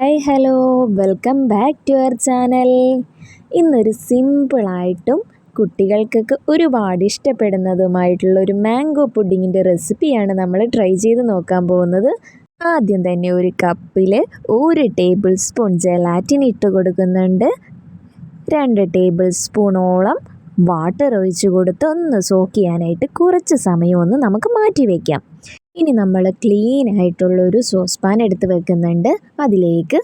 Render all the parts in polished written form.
Hi hello, welcome back to our channel. ഇന്നൊരു സിമ്പിളായിട്ടും കുട്ടികൾക്കൊക്കെ ഒരുപാട് ഇഷ്ടപ്പെടുന്നതുമായിട്ടുള്ള ഒരു മാംഗോ പുഡിങ്ങിൻ്റെ റെസിപ്പിയാണ് നമ്മൾ ട്രൈ ചെയ്ത് നോക്കാൻ പോകുന്നത്. ആദ്യം തന്നെ ഒരു കപ്പിൽ 1 ടേബിൾ സ്പൂൺ ജെലാറ്റിൻ ഇട്ട് കൊടുക്കുന്നുണ്ട്. 2 ടേബിൾ സ്പൂണോളം വാട്ടർ ഒഴിച്ച് കൊടുത്ത് ഒന്ന് സോക്ക് ചെയ്യാനായിട്ട് കുറച്ച് സമയം ഒന്ന് നമുക്ക് മാറ്റി വയ്ക്കാം. ഇനി നമ്മൾ ക്ലീൻ ആയിട്ടുള്ളൊരു സോസ് പാൻ എടുത്ത് വെക്കുന്നുണ്ട്. അതിലേക്ക്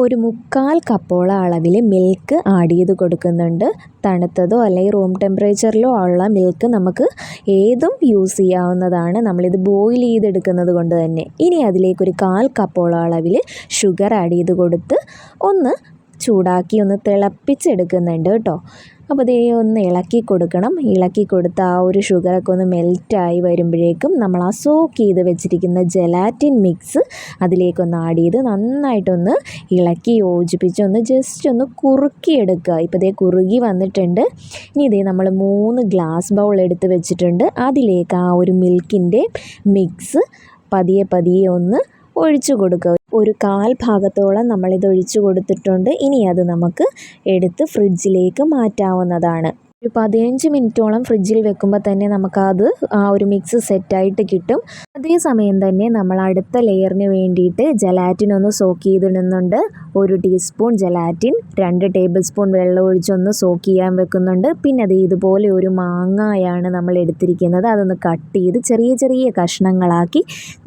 1/4 കപ്പോളം അളവിൽ മിൽക്ക് ആഡ് ചെയ്ത് കൊടുക്കുന്നുണ്ട്. തണുത്തതോ അല്ലെങ്കിൽ റൂം ടെമ്പറേച്ചറിലോ ഉള്ള മിൽക്ക് നമുക്ക് ഏതും യൂസ് ചെയ്യാവുന്നതാണ്, നമ്മളിത് ബോയിൽ ചെയ്തെടുക്കുന്നത് കൊണ്ട് തന്നെ. ഇനി അതിലേക്ക് 1/4 കപ്പോളം അളവിൽ ഷുഗർ ആഡ് ചെയ്ത് കൊടുത്ത് ഒന്ന് ചൂടാക്കി ഒന്ന് തിളപ്പിച്ചെടുക്കുന്നുണ്ട് കേട്ടോ. അപ്പോൾ ഇതേ ഒന്ന് ഇളക്കി കൊടുക്കണം. ഇളക്കി കൊടുത്ത് ആ ഒരു ഷുഗറൊക്കെ ഒന്ന് മെൽറ്റായി വരുമ്പോഴേക്കും നമ്മൾ ആ സോക്ക് ചെയ്ത് വെച്ചിരിക്കുന്ന ജെലാറ്റിൻ മിക്സ് അതിലേക്കൊന്ന് ആഡ് ചെയ്ത് നന്നായിട്ടൊന്ന് ഇളക്കി യോജിപ്പിച്ച് ഒന്ന് ജസ്റ്റ് ഒന്ന് കുറുക്കിയെടുക്കുക. ഇപ്പോൾ ഇതേ കുറുകി വന്നിട്ടുണ്ട്. ഇനി ഇതേ നമ്മൾ 3 ഗ്ലാസ് ബൗൾ എടുത്ത് വെച്ചിട്ടുണ്ട്. അതിലേക്ക് ആ ഒരു മിൽക്കിൻ്റെ മിക്സ് പതിയെ ഒന്ന് ഒഴിച്ചു കൊടുക്കുക. 1/4 ഭാഗത്തോളം നമ്മളിത് ഒഴിച്ചു കൊടുത്തിട്ടുണ്ട്. ഇനി അത് നമുക്ക് എടുത്ത് ഫ്രിഡ്ജിലേക്ക് മാറ്റാവുന്നതാണ്. ഒരു 15 മിനിറ്റോളം ഫ്രിഡ്ജിൽ വെക്കുമ്പോൾ തന്നെ നമുക്കത് ആ ഒരു മിക്സ് സെറ്റായിട്ട് കിട്ടും. അതേസമയം തന്നെ നമ്മൾ അടുത്ത ലെയറിന് വേണ്ടിയിട്ട് ജെലാറ്റിൻ ഒന്ന് സോക്ക് ചെയ്തിടുന്നുണ്ട്. 1 ടീസ്പൂൺ ജെലാറ്റിൻ 2 ടേബിൾ സ്പൂൺ വെള്ളം ഒഴിച്ചൊന്ന് സോക്ക് ചെയ്യാൻ വെക്കുന്നുണ്ട്. പിന്നെ അത് ഇതുപോലെ ഒരു മാങ്ങയാണ് നമ്മൾ എടുത്തിരിക്കുന്നത്. അതൊന്ന് കട്ട് ചെയ്ത് ചെറിയ കഷ്ണങ്ങളാക്കി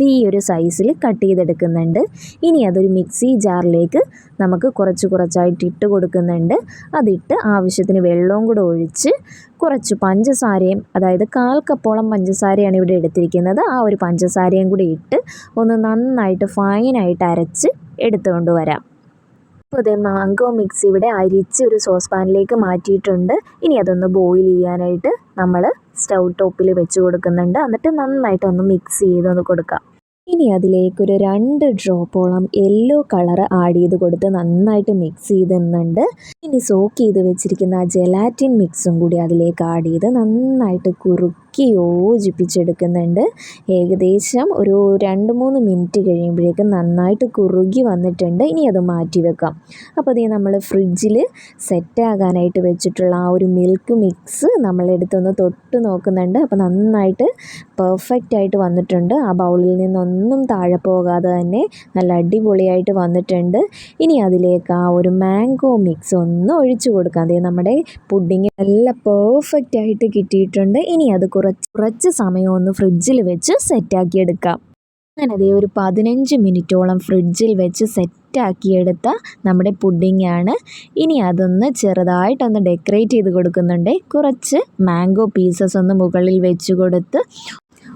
ഈ ഒരു സൈസിൽ കട്ട് ചെയ്തെടുക്കുന്നുണ്ട്. ഇനി അതൊരു മിക്സി ജാറിലേക്ക് നമുക്ക് കുറച്ചായിട്ട് ഇട്ട് കൊടുക്കുന്നുണ്ട്. അതിട്ട് ആവശ്യത്തിന് വെള്ളവും കൂടെ ഒഴിച്ച് കുറച്ച് പഞ്ചസാരയും, അതായത് 1/4 കപ്പോളം പഞ്ചസാരയാണ് ഇവിടെ എടുത്തിരിക്കുന്നത്. ആ ഒരു പഞ്ചസാരയും കൂടി ഇട്ട് ഒന്ന് നന്നായിട്ട് ഫൈനായിട്ട് അരച്ച് എടുത്തുകൊണ്ട് വരാം. അപ്പോൾ ഇതേ മാംഗോ മിക്സ് ഇവിടെ അരിച്ച് ഒരു സോസ് പാനിലേക്ക് മാറ്റിയിട്ടുണ്ട്. ഇനി അതൊന്ന് ബോയിൽ ചെയ്യാനായിട്ട് നമ്മൾ സ്റ്റൗ ടോപ്പിൽ വെച്ച് കൊടുക്കുന്നുണ്ട്. എന്നിട്ട് നന്നായിട്ടൊന്ന് മിക്സ് ചെയ്തൊന്ന് കൊടുക്കാം. ഇനി അതിലേക്ക് 2 ഡ്രോപ്പോളം യെല്ലോ കളർ ആഡ് ചെയ്ത് കൊടുത്ത് നന്നായിട്ട് മിക്സ് ചെയ്തിടുന്നുണ്ട്. ഇനി സോക്ക് ചെയ്ത് വെച്ചിരിക്കുന്ന ആ ജെലാറ്റിൻ മിക്സും കൂടി അതിലേക്ക് ആഡ് ചെയ്ത് നന്നായിട്ട് കുറുക്കി യോജിപ്പിച്ചെടുക്കുന്നുണ്ട്. ഏകദേശം ഒരു 2-3 മിനിറ്റ് കഴിയുമ്പോഴേക്കും നന്നായിട്ട് കുറുകി വന്നിട്ടുണ്ട്. ഇനി അത് മാറ്റി വെക്കാം. അപ്പോൾ അതേ നമ്മൾ ഫ്രിഡ്ജിൽ സെറ്റാകാനായിട്ട് വെച്ചിട്ടുള്ള ആ ഒരു മിൽക്ക് മിക്സ് നമ്മളെടുത്തൊന്ന് തൊട്ട് നോക്കുന്നുണ്ട്. അപ്പോൾ നന്നായിട്ട് പെർഫെക്റ്റ് ആയിട്ട് വന്നിട്ടുണ്ട്. ആ ബൗളിൽ നിന്നൊന്നും താഴെ പോകാതെ തന്നെ നല്ല അടിപൊളിയായിട്ട് വന്നിട്ടുണ്ട്. ഇനി അതിലേക്ക് ആ ഒരു മാംഗോ മിക്സ് ഒന്ന് ഒഴിച്ചു കൊടുക്കാം. അതേ നമ്മുടെ പുഡിങ് നല്ല പെർഫെക്റ്റ് ആയിട്ട് കിട്ടിയിട്ടുണ്ട്. ഇനി അത് കുറച്ച് സമയം ഒന്ന് ഫ്രിഡ്ജിൽ വെച്ച് സെറ്റാക്കി എടുക്കാം. അങ്ങനെ അതേ ഒരു 15 മിനിറ്റോളം ഫ്രിഡ്ജിൽ വെച്ച് സെറ്റാക്കിയെടുത്ത നമ്മുടെ പുഡിങ്ങാണ്. ഇനി അതൊന്ന് ചെറുതായിട്ടൊന്ന് ഡെക്കറേറ്റ് ചെയ്ത് കൊടുക്കുന്നുണ്ട്. കുറച്ച് മാംഗോ പീസസ് ഒന്ന് മുകളിൽ വെച്ച് കൊടുത്ത്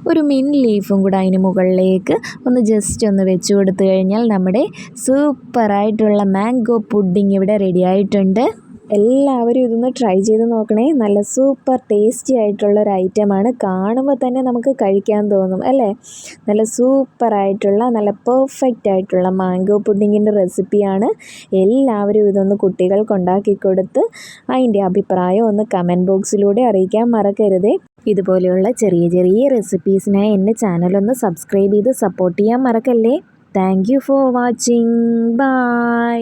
ഒരു മിൻറ്റ് ലീഫും കൂടെ അതിന് മുകളിലേക്ക് ഒന്ന് ജസ്റ്റ് ഒന്ന് വെച്ച് കൊടുത്തു കഴിഞ്ഞാൽ നമ്മുടെ സൂപ്പറായിട്ടുള്ള മാംഗോ പുഡിങ് ഇവിടെ റെഡി ആയിട്ടുണ്ട്. എല്ലാവരും ഇതൊന്ന് ട്രൈ ചെയ്ത് നോക്കണേ. നല്ല സൂപ്പർ ടേസ്റ്റി ആയിട്ടുള്ളൊരു ഐറ്റമാണ്. കാണുമ്പോൾ തന്നെ നമുക്ക് കഴിക്കാൻ തോന്നും അല്ലേ. നല്ല സൂപ്പറായിട്ടുള്ള നല്ല പെർഫെക്റ്റ് ആയിട്ടുള്ള മാംഗോ പുഡിങ്ങിൻ്റെ റെസിപ്പിയാണ്. എല്ലാവരും ഇതൊന്ന് കുട്ടികൾക്ക് ഉണ്ടാക്കി കൊടുത്ത് അതിൻ്റെ അഭിപ്രായം ഒന്ന് കമൻറ്റ് ബോക്സിലൂടെ അറിയിക്കാൻ മറക്കരുതേ. ഇതുപോലെയുള്ള ചെറിയ റെസിപ്പീസിനായി എൻ്റെ ചാനലൊന്ന് സബ്സ്ക്രൈബ് ചെയ്ത് സപ്പോർട്ട് ചെയ്യാൻ മറക്കല്ലേ. Thank you for watching. By.